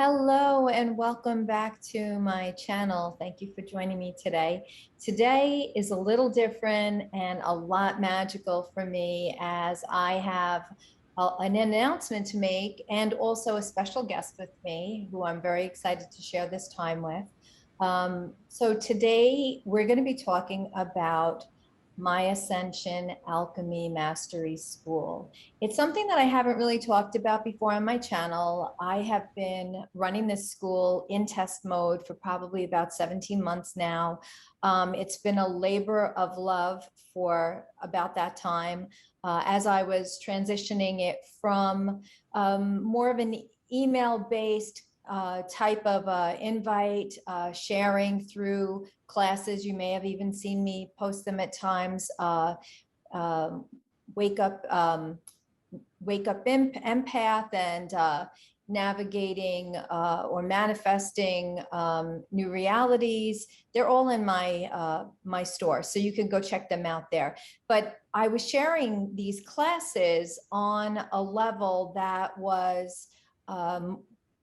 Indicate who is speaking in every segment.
Speaker 1: Hello and welcome back to my channel. Thank you for joining me today. Today is a little different and a lot magical for me as I have an announcement to make and also a special guest with me who I'm very excited to share this time with. So today we're going to be talking about my Ascension Alchemy Mastery School. It's something that I haven't really talked about before on my channel. I have been running this school in test mode for probably about 17 months now. It's been a labor of love for about that time. As I was transitioning it from more of an email-based type of invite, sharing through classes. You may have even seen me post them at times. Wake Up Empath and navigating or manifesting new realities. They're all in my store, so you can go check them out there. But I was sharing these classes on a level that was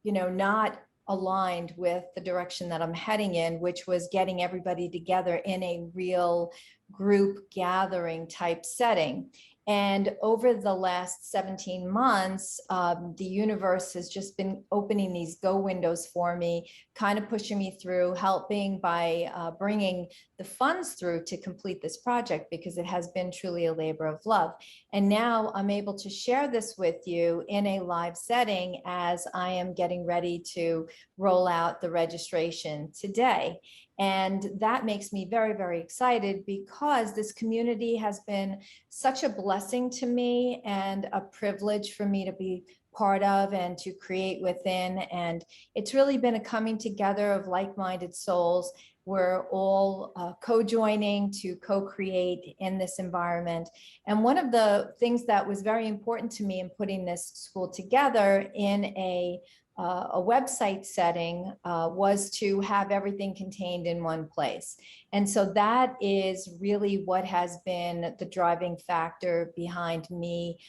Speaker 1: not aligned with the direction that I'm heading in, which was getting everybody together in a real group gathering type setting. And over the last 17 months, the universe has just been opening these go windows for me, kind of pushing me through, helping by bringing the funds through to complete this project, because it has been truly a labor of love. And now I'm able to share this with you in a live setting as I am getting ready to roll out the registration today. And that makes me very, very excited, because this community has been such a blessing to me and a privilege for me to be part of and to create within. And it's really been a coming together of like-minded souls. We're all co-joining to co-create in this environment. And one of the things that was very important to me in putting this school together in a website setting was to have everything contained in one place. And so that is really what has been the driving factor behind me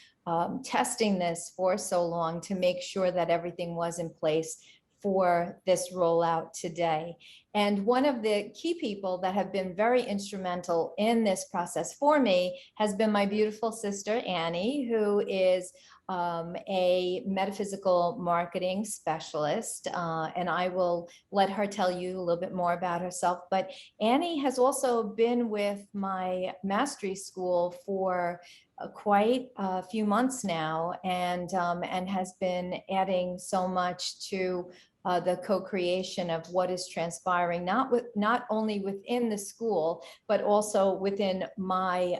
Speaker 1: testing this for so long, to make sure that everything was in place for this rollout today. And one of the key people that have been very instrumental in this process for me has been my beautiful sister, Annie, who is a metaphysical marketing specialist, and I will let her tell you a little bit more about herself. But Annie has also been with my mastery school for quite a few months now, and has been adding so much to the co-creation of what is transpiring, not only within the school, but also within my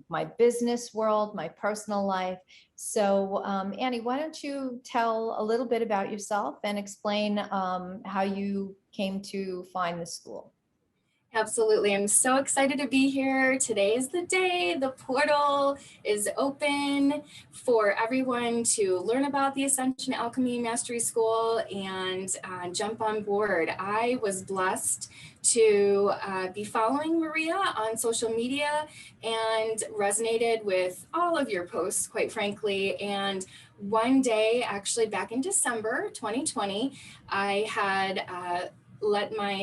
Speaker 1: my business world, my personal life. So Annie, why don't you tell a little bit about yourself and explain how you came to find the school?
Speaker 2: Absolutely. I'm so excited to be here. Today is the day. The portal is open for everyone to learn about the Ascension Alchemy Mastery School and jump on board. I was blessed to be following Maria on social media and resonated with all of your posts, quite frankly. And one day, actually back in December 2020, I had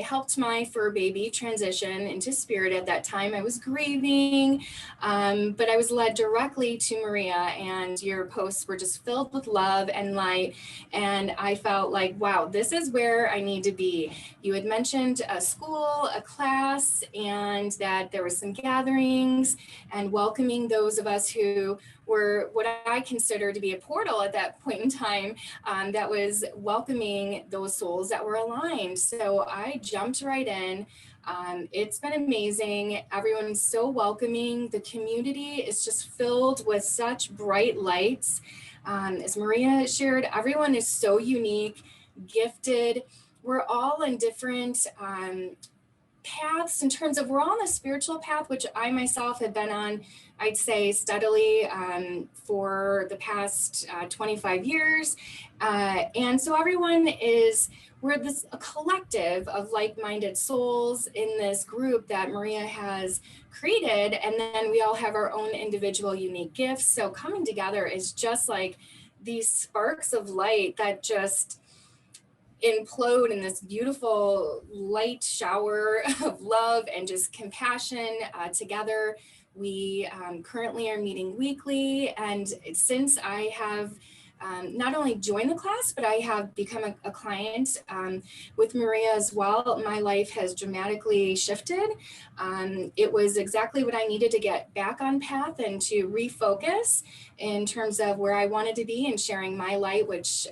Speaker 2: helped my fur baby transition into spirit. At that time I was grieving, but I was led directly to Maria, and your posts were just filled with love and light. And I felt like, wow, this is where I need to be. You had mentioned a school, a class, and that there were some gatherings and welcoming those of us who were what I consider to be a portal at that point in time, that was welcoming those souls that were aligned. So I jumped right in. It's been amazing. Everyone's so welcoming. The community is just filled with such bright lights. As Maria shared, everyone is so unique, gifted. We're all in different paths in terms of, we're all on a spiritual path, which I myself have been on, I'd say steadily for the past 25 years. And so everyone we're a collective of like-minded souls in this group that Maria has created. And then we all have our own individual unique gifts. So coming together is just like these sparks of light that just implode in this beautiful light shower of love and just compassion together. We currently are meeting weekly, and since I have not only joined the class, but I have become a client with Maria as well, my life has dramatically shifted. It was exactly what I needed to get back on path and to refocus in terms of where I wanted to be and sharing my light, which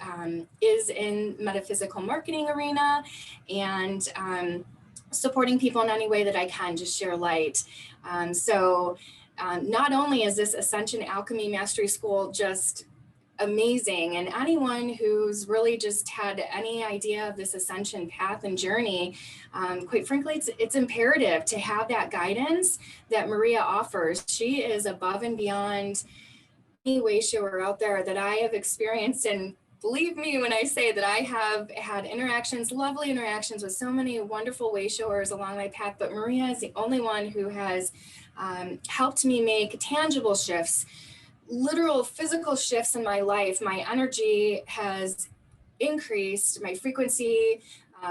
Speaker 2: is in metaphysical marketing arena, and supporting people in any way that I can, just share light. Not only is this Ascension Alchemy Mastery School just amazing, and anyone who's really just had any idea of this ascension path and journey, quite frankly, it's imperative to have that guidance that Maria offers. She is above and beyond any way shower out there that I have experienced, and believe me when I say that I have had interactions, lovely interactions with so many wonderful way showers along my path, but Maria is the only one who has helped me make tangible shifts, literal physical shifts in my life. My energy has increased, my frequency,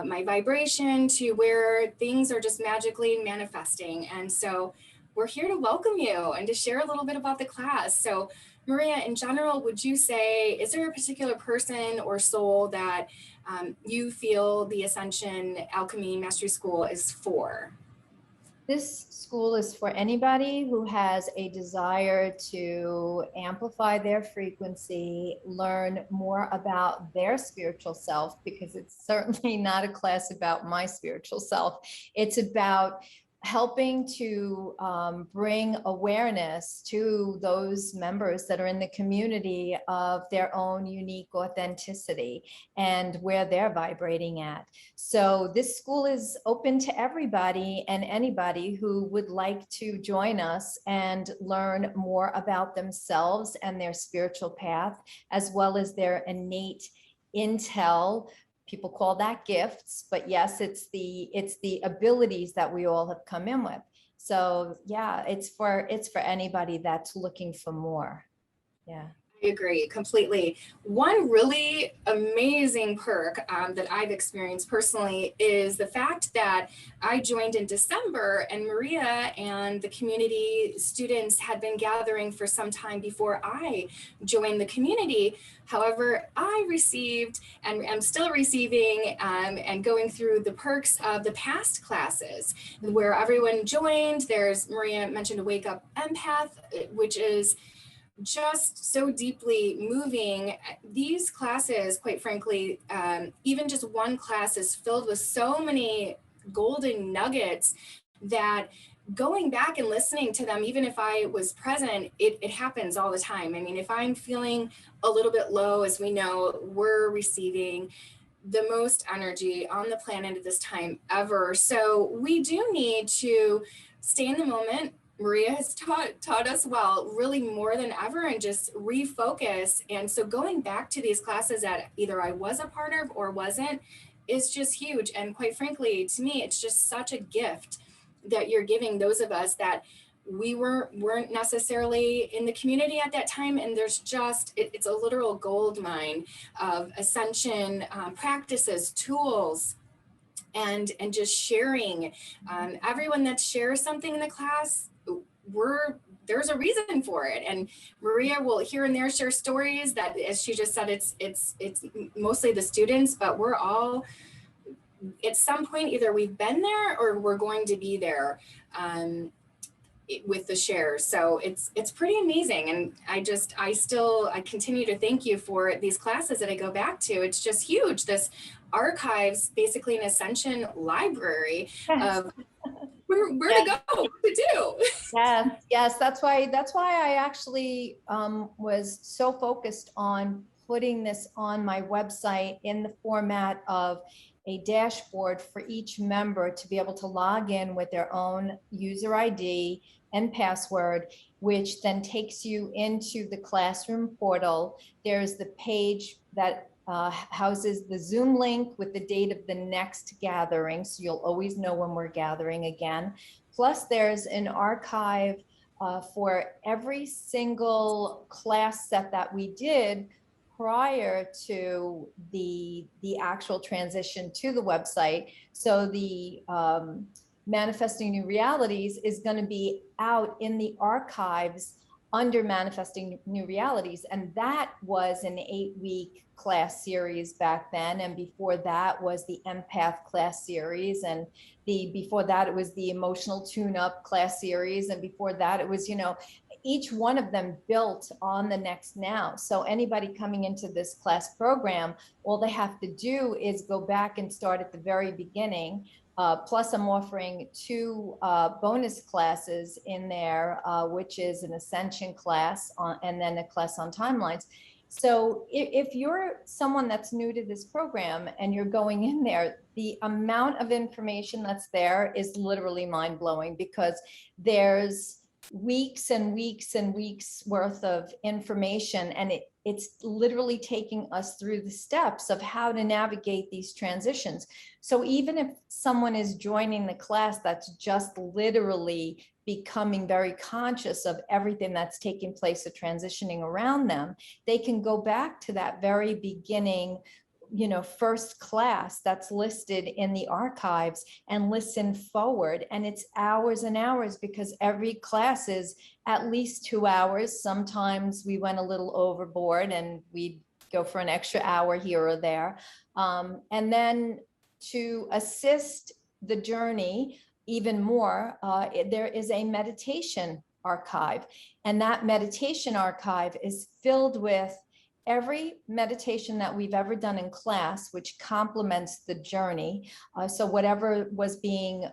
Speaker 2: my vibration, to where things are just magically manifesting. And so we're here to welcome you and to share a little bit about the class. So Maria, in general, would you say, is there a particular person or soul that you feel the Ascension Alchemy Mastery School is for?
Speaker 1: This school is for anybody who has a desire to amplify their frequency, learn more about their spiritual self, because it's certainly not a class about my spiritual self. It's about helping to bring awareness to those members that are in the community of their own unique authenticity and where they're vibrating at. So this school is open to everybody and anybody who would like to join us and learn more about themselves and their spiritual path, as well as their innate intel. People call that gifts, but yes, it's the abilities that we all have come in with. So yeah, it's for anybody that's looking for more. Yeah.
Speaker 2: I agree completely. One really amazing perk that I've experienced personally is the fact that I joined in December, and Maria and the community students had been gathering for some time before I joined the community. However, I received and am still receiving and going through the perks of the past classes where everyone joined. There's, Maria mentioned, Wake Up Empath, which is just so deeply moving. These classes, quite frankly, even just one class is filled with so many golden nuggets that going back and listening to them, even if I was present, it happens all the time. I mean, if I'm feeling a little bit low, as we know, we're receiving the most energy on the planet at this time ever. So we do need to stay in the moment. Maria has taught us well, really more than ever, and just refocus. And so going back to these classes that either I was a part of or wasn't is just huge. And quite frankly, to me, it's just such a gift that you're giving those of us that we weren't necessarily in the community at that time. And there's just, it's a literal gold mine of ascension practices, tools, and just sharing. Everyone that shares something in the class, there's a reason for it. And Maria will here and there share stories that, as she just said, it's mostly the students, but we're all at some point, either we've been there or we're going to be there with the shares. So it's pretty amazing. And I continue to thank you for these classes that I go back to. It's just huge. This archives, basically an Ascension library of where to go, what to do.
Speaker 1: Yes, that's why I actually was so focused on putting this on my website in the format of a dashboard for each member to be able to log in with their own user ID and password, which then takes you into the classroom portal. There's the page that houses the Zoom link with the date of the next gathering, so you'll always know when we're gathering again. Plus, there's an archive for every single class set that we did prior to the actual transition to the website. So the Manifesting New Realities is going to be out in the archives under Manifesting New Realities. And that was an 8-week class series back then. And before that was the Empath class series. And before that, it was the Emotional Tune-Up class series. And before that, it was, each one of them built on the next now. So anybody coming into this class program, all they have to do is go back and start at the very beginning. Plus, I'm offering 2 bonus classes in there, which is an Ascension class and then a class on timelines. So if you're someone that's new to this program and you're going in there, the amount of information that's there is literally mind-blowing, because there's weeks and weeks and weeks worth of information, and it's literally taking us through the steps of how to navigate these transitions. So even if someone is joining the class that's just literally becoming very conscious of everything that's taking place of transitioning around them, they can go back to that very beginning, first class that's listed in the archives and listen forward. And it's hours and hours, because every class is at least 2 hours. Sometimes we went a little overboard and we'd go for an extra hour here or there. And then to assist the journey even more, there is a meditation archive. And that meditation archive is filled with every meditation that we've ever done in class, which complements the journey. So whatever was being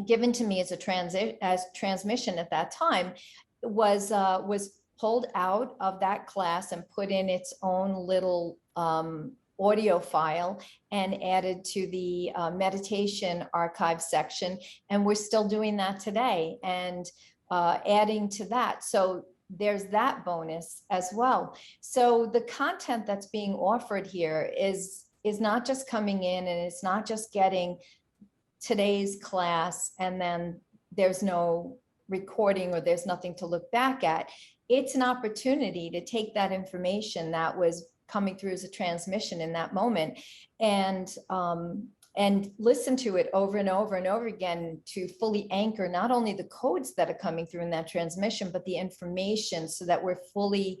Speaker 1: given to me as transmission at that time was pulled out of that class and put in its own little audio file and added to the meditation archive section. And we're still doing that today and adding to that. So there's that bonus as well. So the content that's being offered here is not just coming in and it's not just getting today's class and then there's no recording or there's nothing to look back at. It's an opportunity to take that information that was coming through as a transmission in that moment and listen to it over and over and over again to fully anchor not only the codes that are coming through in that transmission, but the information, so that we're fully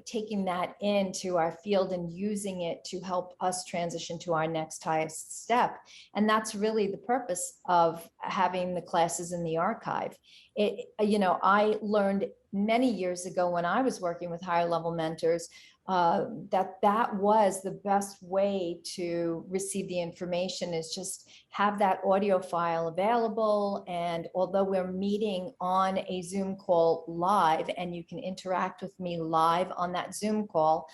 Speaker 1: taking that into our field and using it to help us transition to our next highest step. And that's really the purpose of having the classes in the archive. I learned many years ago when I was working with higher level mentors that was the best way to receive the information, is just have that audio file available. And although we're meeting on a Zoom call live and you can interact with me live on that Zoom call,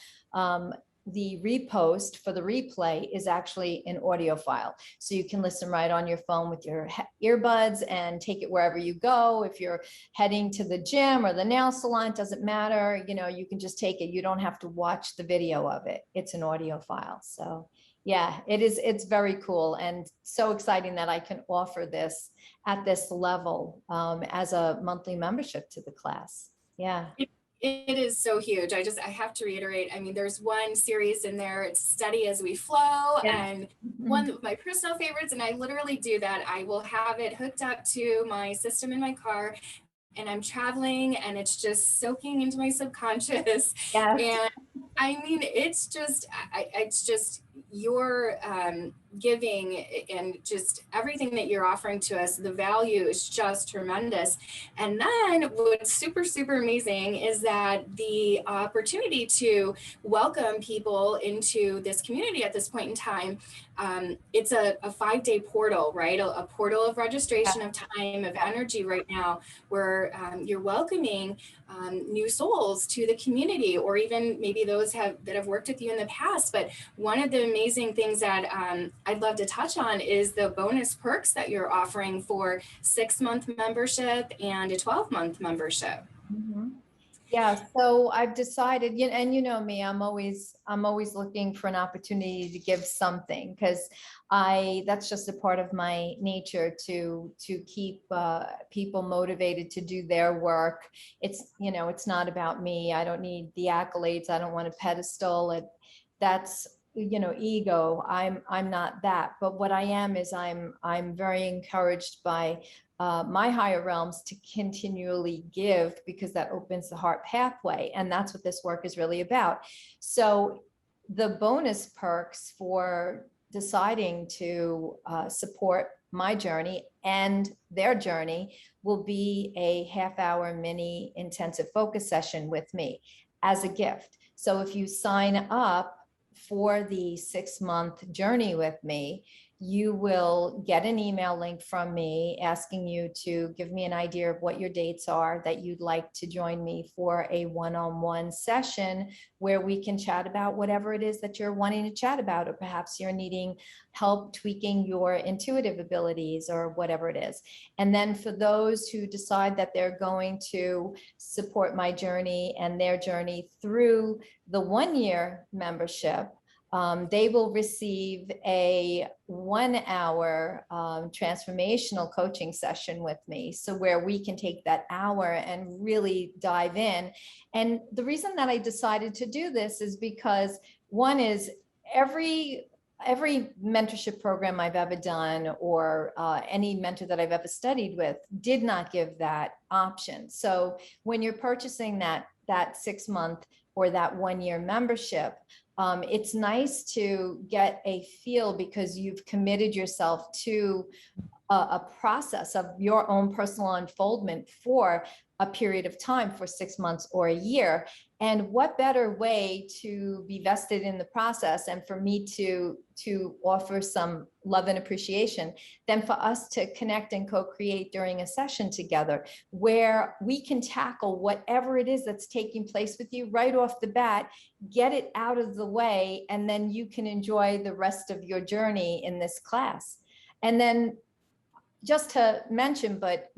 Speaker 1: the repost for the replay is actually an audio file. So you can listen right on your phone with your earbuds and take it wherever you go. If you're heading to the gym or the nail salon, doesn't matter, you can just take it. You don't have to watch the video of it. It's an audio file. So yeah, it's very cool and so exciting that I can offer this at this level as a monthly membership to the class. Yeah.
Speaker 2: It is so huge. I have to reiterate, there's one series in there, it's Study as We Flow, and one of my personal favorites, and I literally do that. I will have it hooked up to my system in my car, and I'm traveling, and it's just soaking into my subconscious.
Speaker 1: Yes.
Speaker 2: And it's just your giving and just everything that you're offering to us. The value is just tremendous. And then what's super, super amazing is that the opportunity to welcome people into this community at this point in time, it's a 5-day portal, right? A portal of registration, of time, of energy right now, where you're welcoming new souls to the community, or even maybe those that have worked with you in the past. But one of the amazing things that I'd love to touch on is the bonus perks that you're offering for 6-month membership and a 12-month membership.
Speaker 1: Yeah, so I've decided, and you know me, I'm always looking for an opportunity to give something, because that's just a part of my nature to keep people motivated to do their work. It's not about me. I don't need the accolades. I don't want a pedestal. That's ego. I'm not that. But what I am is I'm very encouraged by my higher realms to continually give, because that opens the heart pathway. And that's what this work is really about. So the bonus perks for deciding to support my journey and their journey will be a half-hour mini intensive focus session with me as a gift. So if you sign up for the 6-month journey with me, you will get an email link from me asking you to give me an idea of what your dates are that you'd like to join me for a one-on-one session where we can chat about whatever it is that you're wanting to chat about, or perhaps you're needing help tweaking your intuitive abilities or whatever it is. And then for those who decide that they're going to support my journey and their journey through the 1-year membership, they will receive a 1-hour transformational coaching session with me. So where we can take that hour and really dive in. And the reason that I decided to do this is because one is every mentorship program I've ever done, or any mentor that I've ever studied with, did not give that option. So when you're purchasing that 6-month or that 1-year membership, it's nice to get a feel, because you've committed yourself to a process of your own personal unfoldment for a period of time, for 6 months or a year. And what better way to be vested in the process and for me to offer some love and appreciation than for us to connect and co-create during a session together, where we can tackle whatever it is that's taking place with you right off the bat, get it out of the way, and then you can enjoy the rest of your journey in this class. And then just to mention, but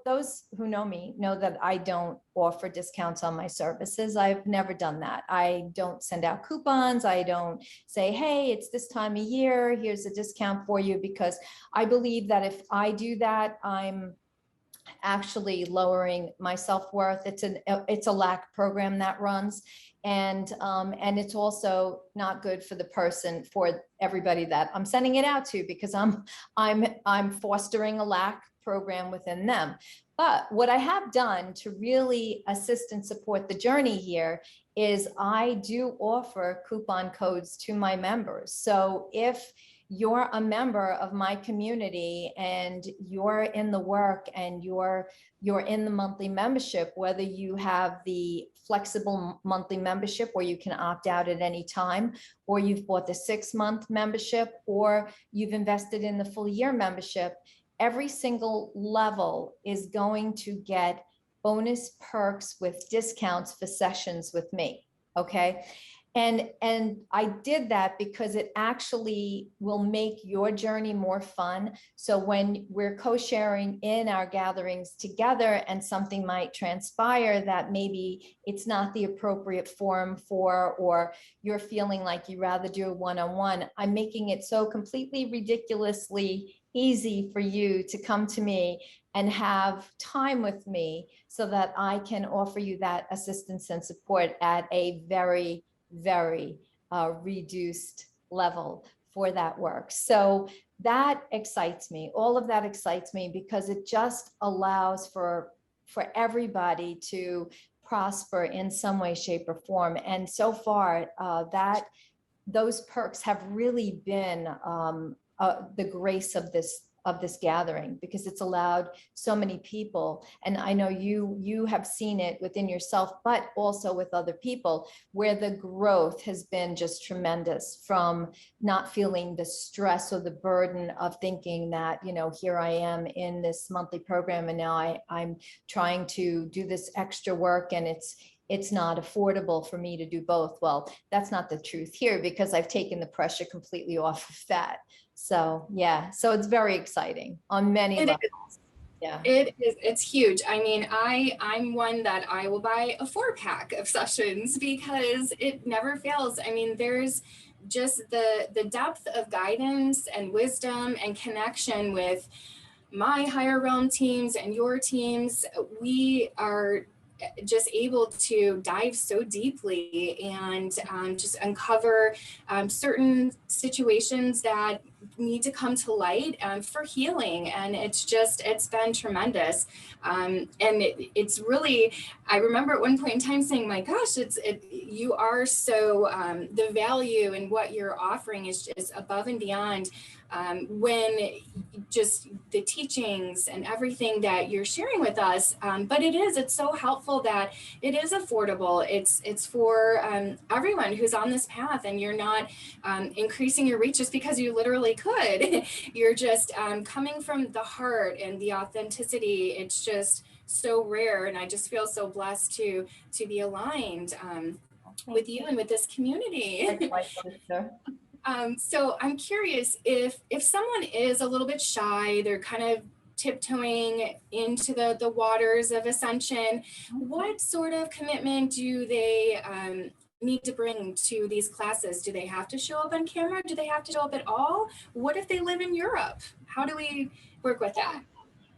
Speaker 1: those who know me know that I don't offer discounts on my services. I've never done that. I don't send out coupons. I don't say, hey, it's this time of year, here's a discount for you, because I believe that if I do that, I'm actually lowering my self-worth. It's a lack program that runs. And it's also not good for the person, for everybody that I'm sending it out to, because I'm fostering a lack program within them. But what I have done to really assist and support the journey here is I do offer coupon codes to my members. So if you're a member of my community and you're in the work and you're in the monthly membership, whether you have the flexible monthly membership where you can opt out at any time, or you've bought the 6-month membership, or you've invested in the full year membership, every single level is going to get bonus perks with discounts for sessions with me. Okay. And I did that because it actually will make your journey more fun. So when we're co-sharing in our gatherings together and something might transpire that maybe it's not the appropriate forum for, or you're feeling like you'd rather do a one-on-one, I'm making it so completely ridiculously easy for you to come to me and have time with me so that I can offer you that assistance and support at a very reduced level for that work. So that excites me. All of that excites me because it just allows for everybody to prosper in some way, shape, or form. And so far, those perks have really been the grace of this gathering, because it's allowed so many people. And I know you have seen it within yourself, but also with other people, where the growth has been just tremendous, from not feeling the stress or the burden of thinking that, here I am in this monthly program and now I'm trying to do this extra work and it's not affordable for me to do both. Well, that's not the truth here, because I've taken the pressure completely off of that. So yeah, so it's very exciting on many levels. Yeah.
Speaker 2: It's huge. I mean, I'm one that I will buy a 4-pack of sessions because it never fails. I mean, there's just the depth of guidance and wisdom and connection with my higher realm teams and your teams. We are just able to dive so deeply and just uncover certain situations that need to come to light for healing. And it's been tremendous. And it's really, I remember at one point in time saying, my gosh, you are so, the value in what you're offering is just above and beyond when just the teachings and everything that you're sharing with us. But it's so helpful that it is affordable. It's for everyone who's on this path, and you're not increasing your reach just because you literally could. You're just coming from the heart and the authenticity. It's just so rare. And I just feel so blessed to be aligned with you and with this community. So I'm curious if someone is a little bit shy, they're kind of tiptoeing into the waters of Ascension, what sort of commitment do they need to bring to these classes? Do they have to show up on camera? Do they have to show up at all? What if they live in Europe? How do we work with that?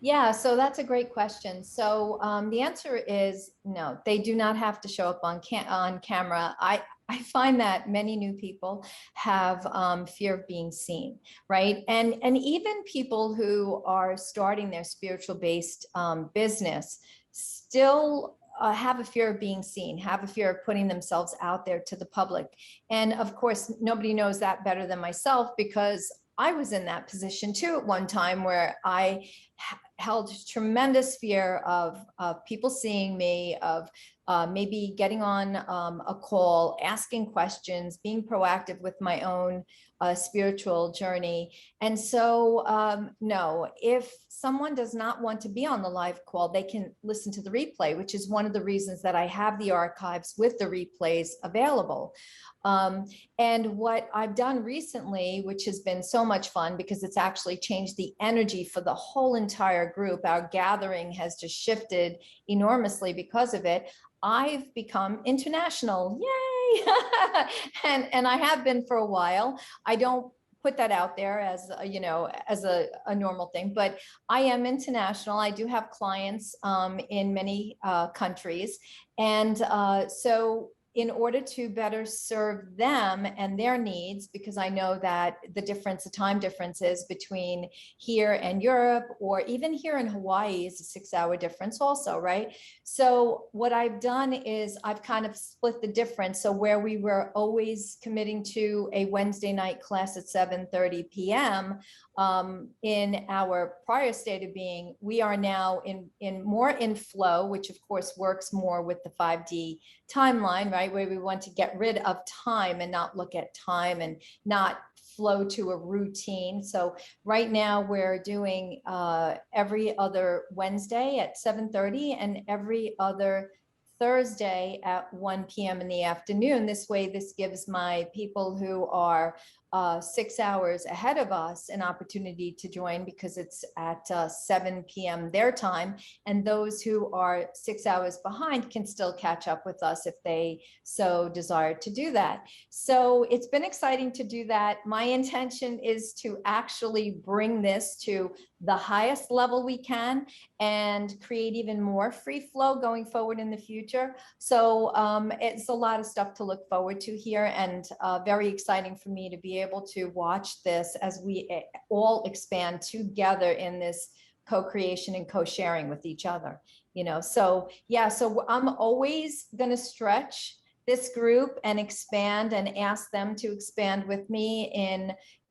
Speaker 1: Yeah, so that's a great question. So the answer is no, they do not have to show up on camera. I find that many new people have fear of being seen, right? And even people who are starting their spiritual based business still have a fear of being seen, have a fear of putting themselves out there to the public. And of course, nobody knows that better than myself, because I was in that position too at one time, where I held tremendous fear of people seeing me, of maybe getting on a call, asking questions, being proactive with my own spiritual journey. And so, no, if someone does not want to be on the live call, they can listen to the replay, which is one of the reasons that I have the archives with the replays available. And what I've done recently, which has been so much fun because it's actually changed the energy for the whole entire group, our gathering has just shifted enormously because of it. I've become international, yay! and I have been for a while. I don't put that out there as as a normal thing, but I am international. I do have clients in many countries, and so in order to better serve them and their needs, because I know that the time differences between here and Europe, or even here in Hawaii, is a 6-hour difference also, right? So what I've done is I've kind of split the difference. So where we were always committing to a Wednesday night class at 7:30 p.m., in our prior state of being, we are now in more in flow, which of course works more with the 5D timeline, right? Where we want to get rid of time and not look at time and not flow to a routine. So right now we're doing every other Wednesday at 7:30 and every other Thursday at 1 p.m. in the afternoon. This way, this gives my people who are 6 hours ahead of us an opportunity to join, because it's at 7 p.m. their time. And those who are 6 hours behind can still catch up with us if they so desire to do that. So it's been exciting to do that. My intention is to actually bring this to the highest level we can and create even more free flow going forward in the future. So it's a lot of stuff to look forward to here, and very exciting for me to be able to watch this as we all expand together in this co-creation and co-sharing with each other. So yeah, so I'm always going to stretch this group and expand and ask them to expand with me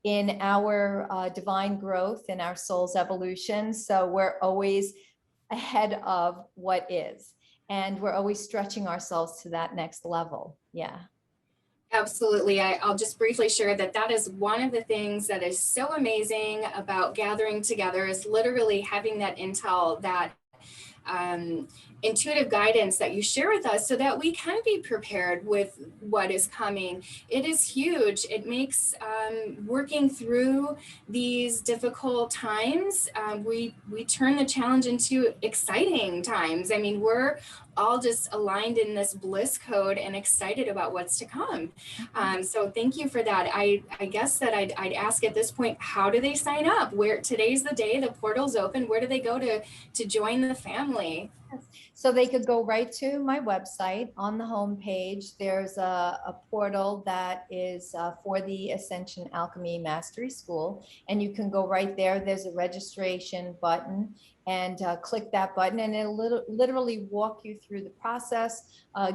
Speaker 1: in our divine growth, in our soul's evolution. So we're always ahead of what is, and we're always stretching ourselves to that next level. Yeah.
Speaker 2: Absolutely. I'll just briefly share that is one of the things that is so amazing about gathering together, is literally having that intel that intuitive guidance that you share with us so that we can be prepared with what is coming. It is huge. It makes working through these difficult times, we turn the challenge into exciting times. I mean, we're all just aligned in this bliss code and excited about what's to come. So thank you for that. I guess that I'd ask at this point, how do they sign up? Where today's the day, the portal's open. Where do they go to join the family?
Speaker 1: So they could go right to my website. On the homepage, there's a portal that is for the Ascension Alchemy Mastery School. And you can go right there. There's a registration button, and click that button, and it'll literally walk you through the process,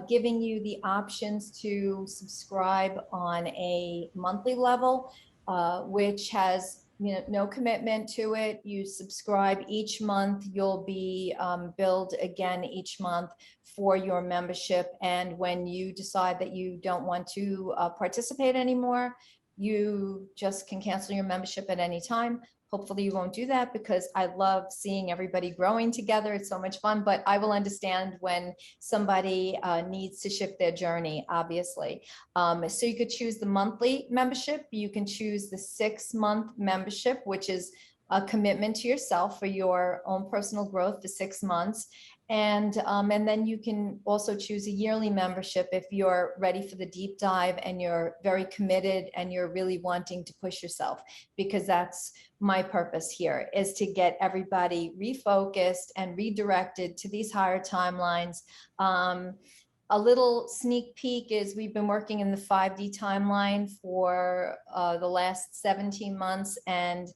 Speaker 1: giving you the options to subscribe on a monthly level, which has no commitment to it. You subscribe each month, you'll be billed again each month for your membership. And when you decide that you don't want to participate anymore, you just can cancel your membership at any time. Hopefully you won't do that, because I love seeing everybody growing together. It's so much fun, but I will understand when somebody needs to shift their journey, obviously. So you could choose the monthly membership. You can choose the 6-month membership, which is a commitment to yourself for your own personal growth for 6 months. And then you can also choose a yearly membership if you're ready for the deep dive and you're very committed and you're really wanting to push yourself, because that's my purpose here, is to get everybody refocused and redirected to these higher timelines. A little sneak peek is we've been working in the 5D timeline for the last 17 months, and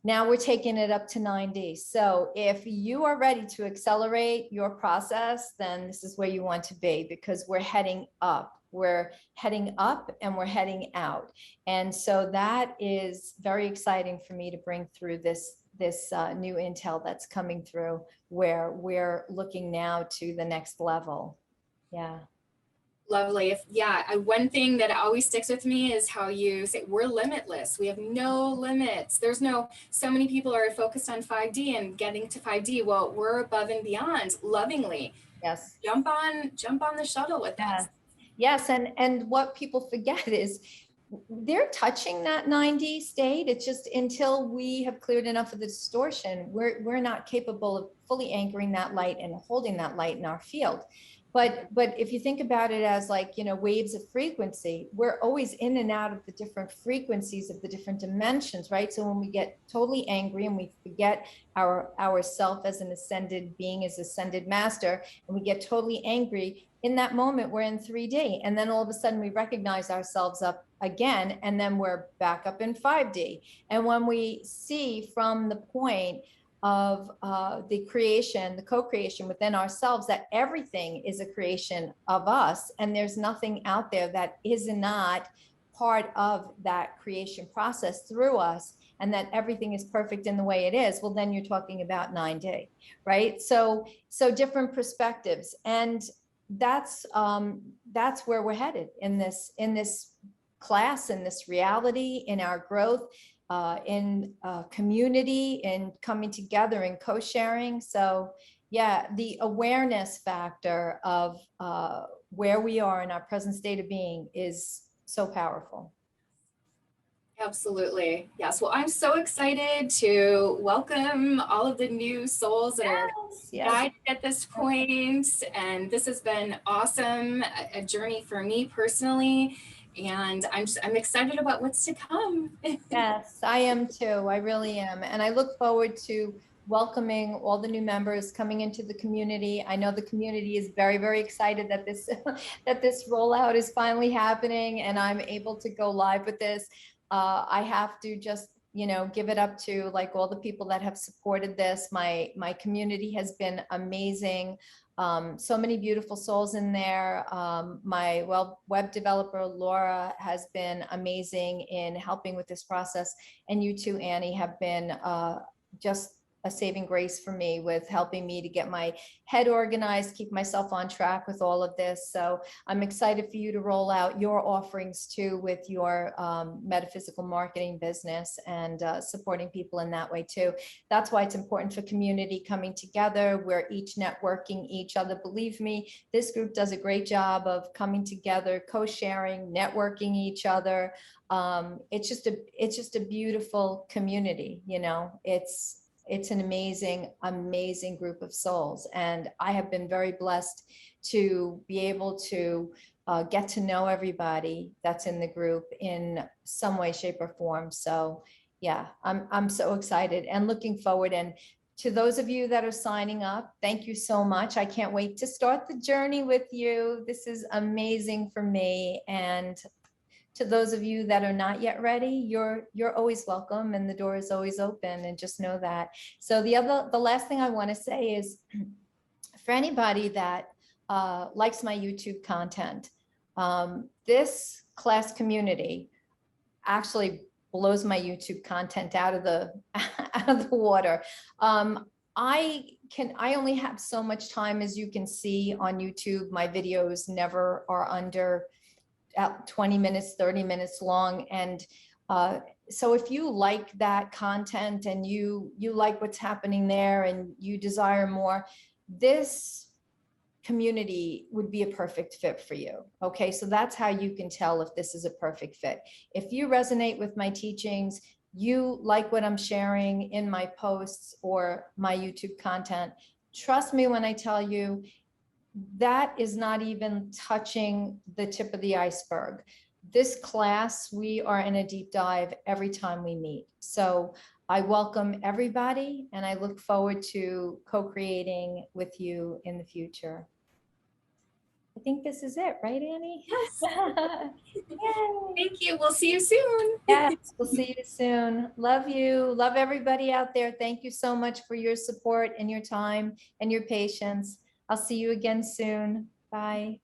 Speaker 1: now we're taking it up to 9D. So if you are ready to accelerate your process, then this is where you want to be, because we're heading up. We're heading up and we're heading out. And so that is very exciting for me to bring through this new intel that's coming through, where we're looking now to the next level. Yeah.
Speaker 2: Lovely. One thing that always sticks with me is how you say we're limitless. We have no limits. So many people are focused on 5D and getting to 5D. Well, we're above and beyond, lovingly.
Speaker 1: Yes.
Speaker 2: Jump on the shuttle with us.
Speaker 1: Yes. And what people forget is they're touching that 9D state. It's just until we have cleared enough of the distortion, we're not capable of fully anchoring that light and holding that light in our field. But if you think about it as like, waves of frequency, we're always in and out of the different frequencies of the different dimensions, right? So when we get totally angry and we forget our self as an ascended being, as ascended master, and we get totally angry, in that moment, we're in 3D. And then all of a sudden we recognize ourselves up again, and then we're back up in 5D. And when we see from the point of the creation, the co-creation within ourselves, that everything is a creation of us, and there's nothing out there that is not part of that creation process through us, and that everything is perfect in the way it is, well, then you're talking about 9D, right? So different perspectives, and that's where we're headed in this class, in this reality, in our growth, in community, in coming together and co-sharing. So yeah, the awareness factor of where we are in our present state of being is so powerful.
Speaker 2: Absolutely. Yes. Well, I'm so excited to welcome all of the new souls that are guided at this point. And this has been awesome, a journey for me personally. And I'm excited about what's to come.
Speaker 1: Yes, I am too. I really am. And I look forward to welcoming all the new members coming into the community. I know the community is very, very excited that this rollout is finally happening, and I'm able to go live with this. I have to just, give it up to like all the people that have supported this. My community has been amazing. So many beautiful souls in there. My web developer, Laura, has been amazing in helping with this process. And you too, Annie, have been just a saving grace for me with helping me to get my head organized, keep myself on track with all of this. So I'm excited for you to roll out your offerings too with your metaphysical marketing business and supporting people in that way too. That's why it's important for community coming together. We're each networking each other. Believe me, this group does a great job of coming together, co-sharing, networking each other. It's just a beautiful community, you know. It's an amazing group of souls. And I have been very blessed to be able to get to know everybody that's in the group in some way, shape, or form. So yeah, I'm so excited and looking forward. And to those of you that are signing up, thank you so much. I can't wait to start the journey with you. This is amazing for me. And to those of you that are not yet ready, you're always welcome, and the door is always open, and just know that. So the last thing I want to say is, for anybody that likes my YouTube content, this class community actually blows my YouTube content out of the water. I only have so much time, as you can see on YouTube. My videos never are under 20 minutes, 30 minutes long. And so if you like that content and you like what's happening there and you desire more, this community would be a perfect fit for you. Okay, so that's how you can tell if this is a perfect fit. If you resonate with my teachings, you like what I'm sharing in my posts or my YouTube content, trust me when I tell you, that is not even touching the tip of the iceberg. This class, we are in a deep dive every time we meet. So I welcome everybody, and I look forward to co-creating with you in the future. I think this is it, right, Annie?
Speaker 2: Yes. Thank you. We'll see you soon.
Speaker 1: Yes, we'll see you soon. Love you. Love everybody out there. Thank you so much for your support and your time and your patience. I'll see you again soon. Bye.